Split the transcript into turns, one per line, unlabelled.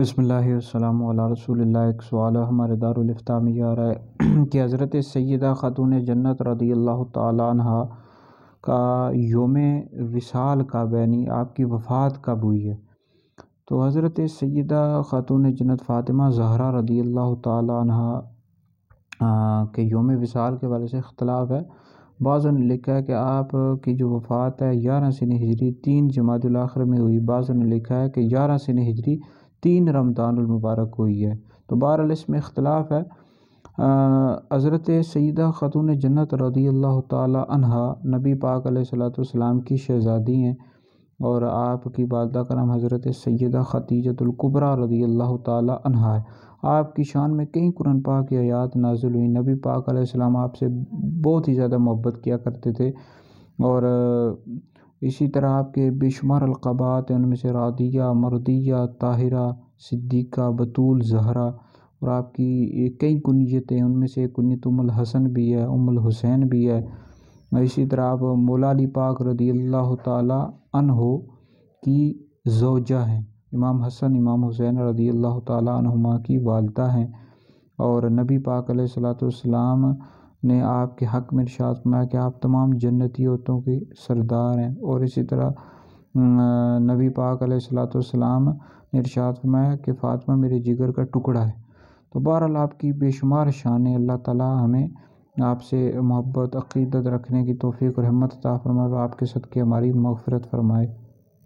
بسم اللہ والسلام علی رسول اللہ۔ ایک سوال ہمارے دارالفتاء میں یہ آ رہا ہے کہ حضرت سیدہ خاتون جنت رضی اللہ تعالیٰ عنہ کا یوم وصال کب یعنی آپ کی وفات کب ہوئی ہے؟ تو حضرت سیدہ خاتون جنت فاطمہ زہرا رضی اللہ تعالیٰ عنہ کے یوم وصال کے والے سے اختلاف ہے۔ بعضوں نے لکھا ہے کہ آپ کی جو وفات ہے 11 سن ہجری 3 جمادی الاخر میں ہوئی، بعضوں نے لکھا ہے کہ 11 سن ہجری 3 رمضان المبارک ہوئی ہے۔ تو بہرحال اس میں اختلاف ہے۔ حضرت سیدہ خاتون جنت رضی اللہ تعالیٰ عنہ نبی پاک علیہ السلام کی شہزادی ہیں، اور آپ کی والدہ کا نام حضرت سیدہ خدیجۃ الکبریٰ رضی اللہ تعالیٰ عنہ ہے۔ آپ کی شان میں کئی قرآن پاک کی آیات نازل ہوئی۔ نبی پاک علیہ السلام آپ سے بہت ہی زیادہ محبت کیا کرتے تھے، اور اسی طرح آپ کے بے شمار القابات ہیں، ان میں سے راضیہ، مرضیہ، طاہرہ، صدیقہ، بتول، زہرا، اور آپ کی کئی کنیتیں، ان میں سے کنیت ام الحسن بھی ہے، ام الحسین بھی ہے۔ اسی طرح آپ مولا علی پاک رضی اللہ تعالیٰ عنہ کی زوجہ ہیں، امام حسن امام حسین رضی اللہ تعالیٰ عنہما کی والدہ ہیں، اور نبی پاک علیہ السلام نے آپ کے حق میں ارشاد فرمایا کہ آپ تمام جنتی عورتوں کے سردار ہیں، اور اسی طرح نبی پاک علیہ السلام نے ارشاد فرمایا کہ فاطمہ میرے جگر کا ٹکڑا ہے۔ تو بہرحال آپ کی بے شمار شانیں، اللہ تعالیٰ ہمیں آپ سے محبت عقیدت رکھنے کی توفیق اور ہمت عطا فرمائے، اور آپ کے صدقے ہماری مغفرت فرمائے۔